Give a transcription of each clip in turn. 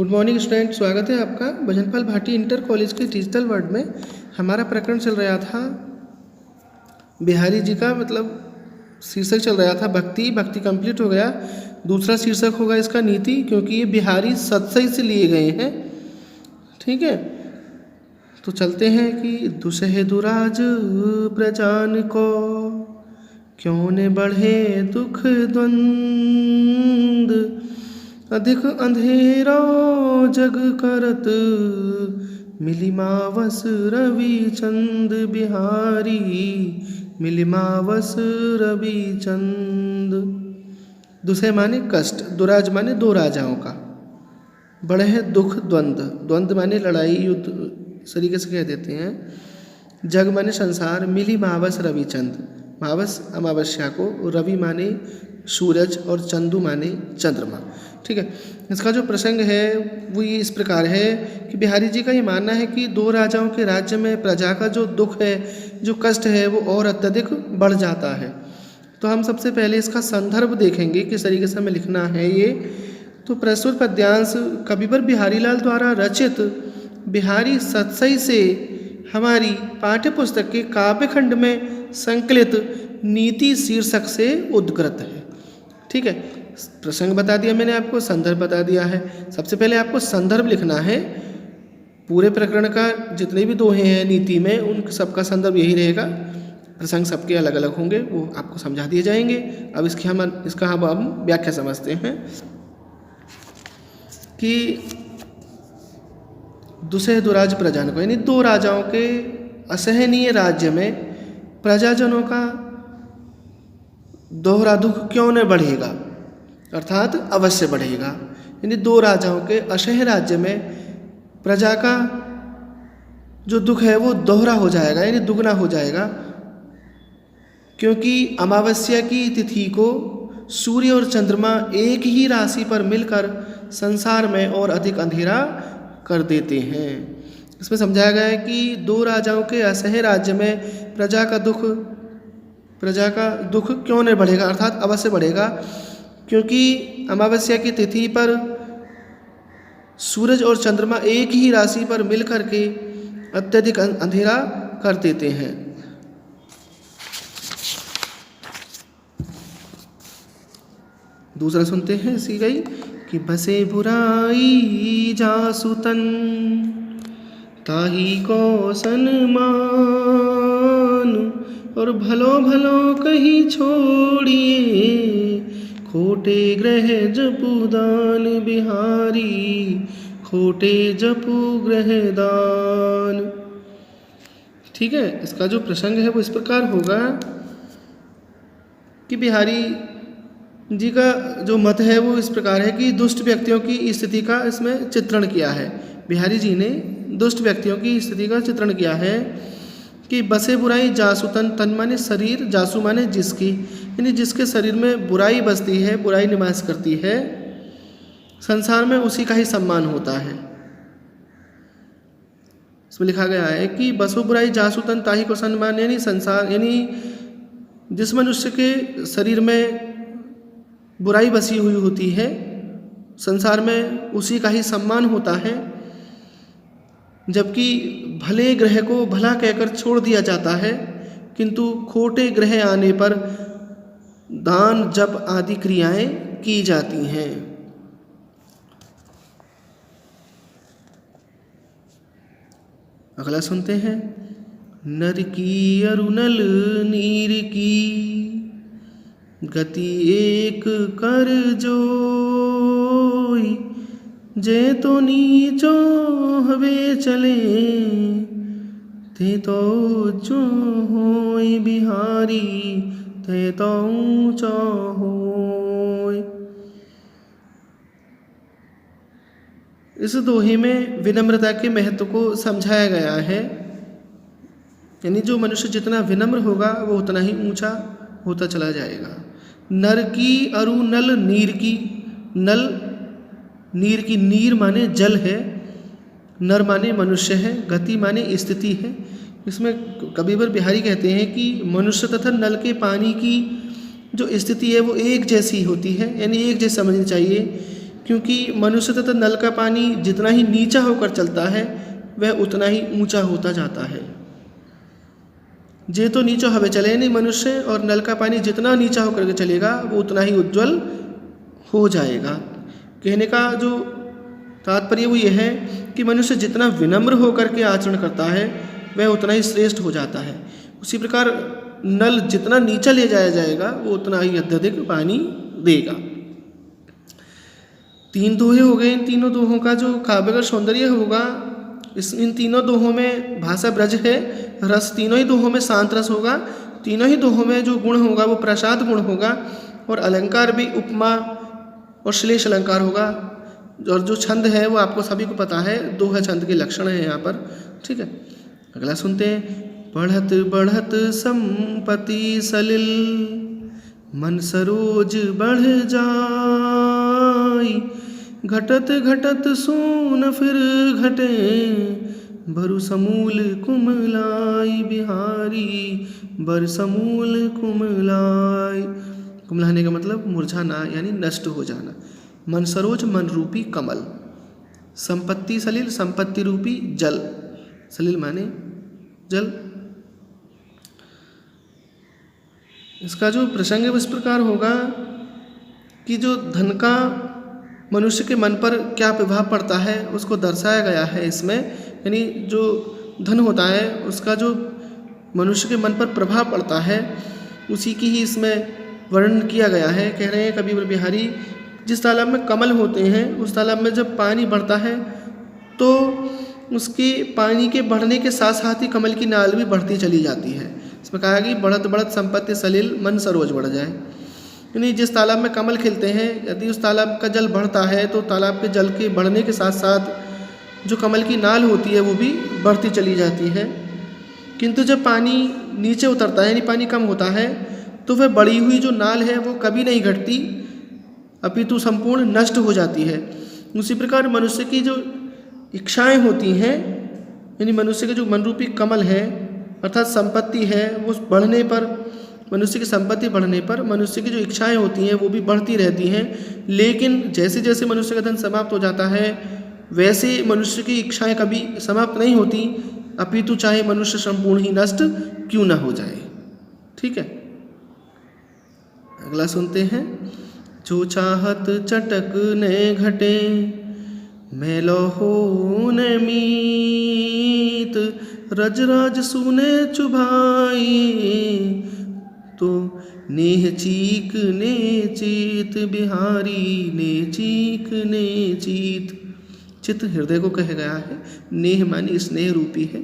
Good morning student, स्वागत है आपका भजनपाल भाटी इंटर कॉलेज के डिजिटल वर्ल्ड में। हमारा प्रकरण चल रहा था बिहारी जी का, मतलब शीर्षक चल रहा था भक्ति। भक्ति कंप्लीट हो गया। दूसरा शीर्षक होगा इसका नीति, क्योंकि ये बिहारी सतसई से लिए गए हैं। ठीक है, तो चलते हैं कि दुसहे दुराज प्रजान को, क्यों ने बढ़े दुख द्वंद, अधिक अंधेरा जग करत, मिली मावस रवि चंद बिहारी, मिली मावस रवि चंद। दुसहे माने कष्ट, दुराज माने दो राजाओं का, बड़े हैं दुख द्वंद। द्वंद माने लड़ाई युद्ध, इस तरीके से कह देते हैं। जग माने संसार, मिली मावस रवि चंद, मावस अमावस्या को, रवि माने सूरज और चंदू माने चंद्रमा। ठीक है, इसका जो प्रसंग है वो ये इस प्रकार है कि बिहारी जी का ये मानना है कि दो राजाओं के राज्य में प्रजा का जो दुख है, जो कष्ट है, वो और अत्यधिक बढ़ जाता है। तो हम सबसे पहले इसका संदर्भ देखेंगे, किस तरीके से हमें लिखना है ये। तो प्रस्तुत पद्यांश कविवर बिहारी लाल द्वारा रचित बिहारी सतसई से हमारी पाठ्य पुस्तक के काव्यखंड में संकलित नीति शीर्षक से उद्धृत है। ठीक है, प्रसंग बता दिया मैंने आपको, संदर्भ बता दिया है। सबसे पहले आपको संदर्भ लिखना है। पूरे प्रकरण का जितने भी दोहे हैं नीति में, उन सबका संदर्भ यही रहेगा। प्रसंग सबके अलग अलग होंगे, वो आपको समझा दिए जाएंगे। अब इसका हम व्याख्या समझते हैं कि दुसहे दुराज प्रजान को, यानी दो राजाओं के असहनीय राज्य में प्रजाजनों का दोहरा दुख क्यों न बढ़ेगा, अर्थात अवश्य बढ़ेगा। यानी दो राजाओं के असह्य राज्य में प्रजा का जो दुख है वो दोहरा हो जाएगा, यानी दुगना हो जाएगा, क्योंकि अमावस्या की तिथि को सूर्य और चंद्रमा एक ही राशि पर मिलकर संसार में और अधिक अंधेरा कर देते हैं। इसमें समझाया गया है कि दो राजाओं के असह्य राज्य में प्रजा का दुख क्यों नहीं बढ़ेगा, अर्थात अवश्य बढ़ेगा, क्योंकि अमावस्या की तिथि पर सूरज और चंद्रमा एक ही राशि पर मिल कर के अत्यधिक अंधेरा कर देते हैं। दूसरा सुनते हैं इसी गई कि बसे बुराई जासु तन, ताही को सन्मान, और भलो भलो कहीं छोड़िए, खोटे ग्रह जपु दान बिहारी, खोटे जपु ग्रह दान। ठीक है, इसका जो प्रसंग है वो इस प्रकार होगा कि बिहारी जी का जो मत है वो इस प्रकार है कि दुष्ट व्यक्तियों की स्थिति का इसमें चित्रण किया है। बिहारी जी ने दुष्ट व्यक्तियों की स्थिति का चित्रण किया है कि बसे बुराई जासु तन, तन माने शरीर, जासु माने जिसकी, यानी जिसके शरीर में बुराई बसती है, बुराई निवास करती है, संसार में उसी का ही सम्मान होता है। इसमें लिखा गया है कि बसो बुराई जासु तन ताही को सम्मान, यानी संसार, यानी जिस मनुष्य के शरीर में बुराई बसी हुई होती है, संसार में उसी का ही सम्मान होता है, जबकि भले ग्रह को भला कहकर छोड़ दिया जाता है, किंतु खोटे ग्रह आने पर दान जप आदि क्रियाएं की जाती हैं। अगला सुनते हैं, नर की अरुणल नीर की, गति एक कर जोई, जे तो नीचो हवे चले, ते तो ऊंचो होय बिहारी, ते तो ऊंचो होय। इस दोहे में विनम्रता के महत्व को समझाया गया है। यानी जो मनुष्य जितना विनम्र होगा वो उतना ही ऊंचा होता चला जाएगा। नर की अरु नल नीर की, नल नीर की, नीर माने जल है, नर माने मनुष्य है, गति माने स्थिति है। इसमें कविवर बिहारी कहते हैं कि मनुष्य तथा नल के पानी की जो स्थिति है वो एक जैसी होती है, यानी एक जैसी समझनी चाहिए, क्योंकि मनुष्य तथा नल का पानी जितना ही नीचा होकर चलता है वह उतना ही ऊंचा होता जाता है। जे तो नीचा हवे चले नहीं मनुष्य, और नल का पानी जितना नीचा होकर के चलेगा वो उतना ही उज्जवल हो जाएगा। कहने का जो तात्पर्य वो ये है कि मनुष्य जितना विनम्र होकर के आचरण करता है वह उतना ही श्रेष्ठ हो जाता है। उसी प्रकार नल जितना नीचा ले जाया जाएगा वो उतना ही अत्यधिक पानी देगा। 3 दोहे हो गए। इन तीनों दोहों का जो काव्य सौंदर्य होगा, इन तीनों दोहों में भाषा ब्रज है, रस तीनों ही दोहों में शांत रस होगा, तीनों ही दोहों में जो गुण होगा वो प्रसाद गुण होगा, और अलंकार भी उपमा और श्लेष अलंकार होगा। और जो छंद है वो आपको सभी को पता है, दोहा छंद के लक्षण है यहाँ पर। ठीक है, अगला सुनते हैं। बढ़त बढ़त संपत्ति सलिल, मन सरोज बढ़ जाई, घटत घटत सून फिर घटे, बरु समूल कुमलाई बिहारी, बर समूल कुमलाई। कुमलाने का मतलब मुरझाना यानी नष्ट हो जाना। मन सरोज मन रूपी कमल, संपत्ति सलिल संपत्ति रूपी जल, सलिल माने जल। इसका जो प्रसंग है इस प्रकार होगा कि जो धन का मनुष्य के मन पर क्या प्रभाव पड़ता है उसको दर्शाया गया है इसमें। यानी जो धन होता है उसका जो मनुष्य के मन पर प्रभाव पड़ता है उसी की ही इसमें वर्णन किया गया है। कह रहे हैं कबीर बिहारी, जिस तालाब में कमल होते हैं उस तालाब में जब पानी बढ़ता है तो उसके पानी के बढ़ने के साथ साथ ही कमल की नाल भी बढ़ती चली जाती है। इसमें कहा कि बढ़त बढ़त संपत्ति सलिल मन सरोज बढ़ जाए। यानी जिस तालाब में कमल खिलते हैं यदि उस तालाब का जल बढ़ता है तो तालाब के जल के बढ़ने के साथ साथ जो कमल की नाल होती है वो भी बढ़ती चली जाती है। किंतु जब पानी नीचे उतरता है यानी पानी कम होता है तो वह बढ़ी हुई जो नाल है वो कभी नहीं घटती अपितु संपूर्ण नष्ट हो जाती है। उसी प्रकार मनुष्य की जो इच्छाएं होती हैं यानी मनुष्य के जो मनरूपी कमल है अर्थात संपत्ति है वो बढ़ने पर, मनुष्य की संपत्ति बढ़ने पर मनुष्य की जो इच्छाएं होती हैं वो भी बढ़ती रहती हैं। लेकिन जैसे जैसे मनुष्य का धन समाप्त हो जाता है वैसे मनुष्य की इच्छाएं कभी समाप्त नहीं होती अपितु चाहे मनुष्य संपूर्ण ही नष्ट क्यों ना हो जाए। ठीक है, अगला सुनते हैं। जो चाहत चटक ने घटे, मेलो हो न मीत, रज राज सुने चुभाई, तो नेह चीक ने चीत बिहारी, ने चीक ने चीत। चित हृदय को कहा गया है, नेह मानी स्नेह रूपी है,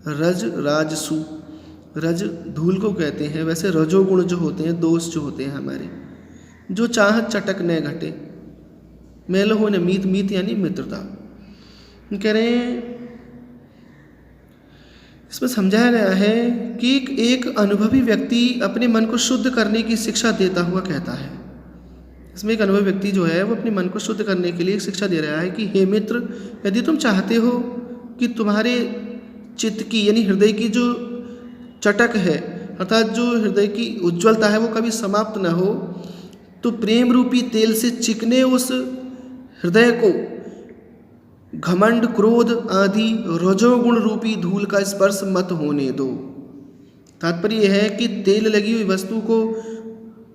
रज राजसु, रज धूल को कहते हैं। वैसे रजोगुण जो होते हैं, दोष जो होते हैं हमारे, जो चाहत चटक न घटे, मेल हो न मीत, मीत यानी मित्रता। कह रहे हैं इसमें समझाया गया है कि एक अनुभवी व्यक्ति अपने मन को शुद्ध करने की शिक्षा देता हुआ कहता है। इसमें एक अनुभवी व्यक्ति जो है वो अपने मन को शुद्ध करने के लिए एक शिक्षा दे रहा है कि हे मित्र, यदि तुम चाहते हो कि तुम्हारे चित्त की यानी हृदय की जो चटक है अर्थात जो हृदय की उज्ज्वलता है वो कभी समाप्त न हो, तो प्रेम रूपी तेल से चिकने उस हृदय को घमंड क्रोध आदि रजोगुण रूपी धूल का स्पर्श मत होने दो। तात्पर्य यह है कि तेल लगी हुई वस्तु को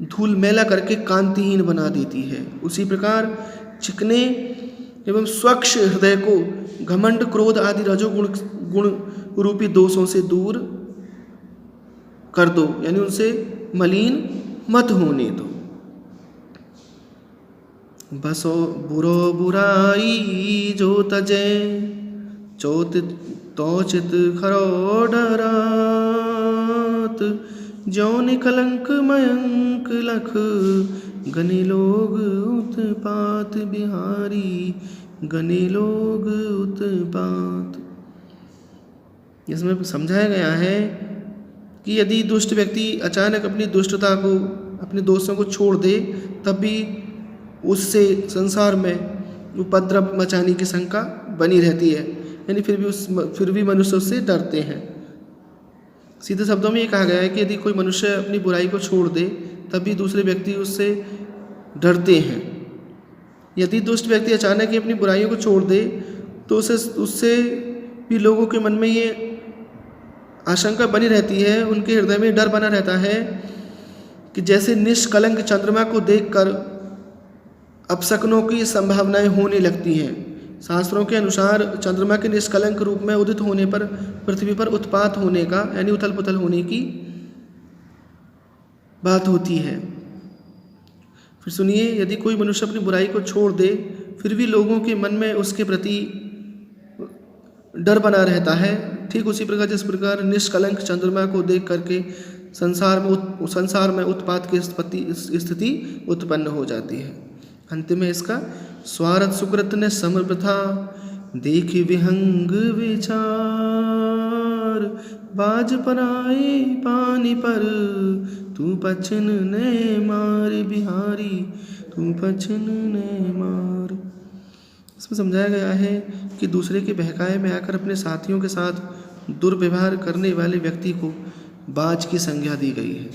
धूल मैला करके कांतिहीन बना देती है। उसी प्रकार चिकने एवं स्वच्छ हृदय को घमंड क्रोध आदि रजोगुण रूपी दोषों से दूर कर दो, यानी उनसे मलिन मत होने दो। बसो बुरो बुराई जो तजे, चौत तोचित खरो डरात, जौन कलंक मयंक लख, गने लोग उत्पात बिहारी, गने लोग उत्पात। इसमें समझाया गया है कि यदि दुष्ट व्यक्ति अचानक अपनी दुष्टता को, अपने दोस्तों को छोड़ दे तब भी उससे संसार में उपद्रव मचाने की शंका बनी रहती है, यानी फिर भी मनुष्य उससे डरते हैं। सीधे शब्दों में ये कहा गया है कि यदि कोई मनुष्य अपनी बुराई को छोड़ दे तब भी दूसरे व्यक्ति उससे डरते हैं। यदि दुष्ट व्यक्ति अचानक ही अपनी बुराइयों को छोड़ दे तो उससे भी लोगों के मन में ये आशंका बनी रहती है, उनके हृदय में डर बना रहता है कि जैसे निष्कलंक चंद्रमा को देखकर अपशकुनों की संभावनाएं होने लगती हैं। शास्त्रों के अनुसार चंद्रमा के निष्कलंक रूप में उदित होने पर पृथ्वी पर उत्पात होने का यानी उथल पुथल होने की बात होती है। फिर सुनिए, यदि कोई मनुष्य अपनी बुराई को छोड़ दे फिर भी लोगों के मन में उसके प्रति डर बना रहता है, ठीक उसी प्रकार जिस प्रकार निष्कलंक चंद्रमा को देख करके संसार में उत्पात की स्थिति उत्पन्न हो जाती है। अंत में इसका स्वार्थ सुकृत ने समप्रथा देख विहंग विचार बाज पराए पानी पर तू पछन ने मार बिहारी तू पछन ने मार। इसमें समझाया गया है कि दूसरे के बहकाए में आकर अपने साथियों के साथ दुर्व्यवहार करने वाले व्यक्ति को बाज की संज्ञा दी गई है।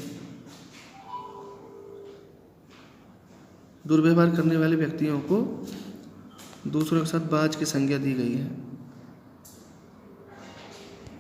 दुर्व्यवहार करने वाले व्यक्तियों को दूसरों के साथ बाज की संज्ञा दी गई है।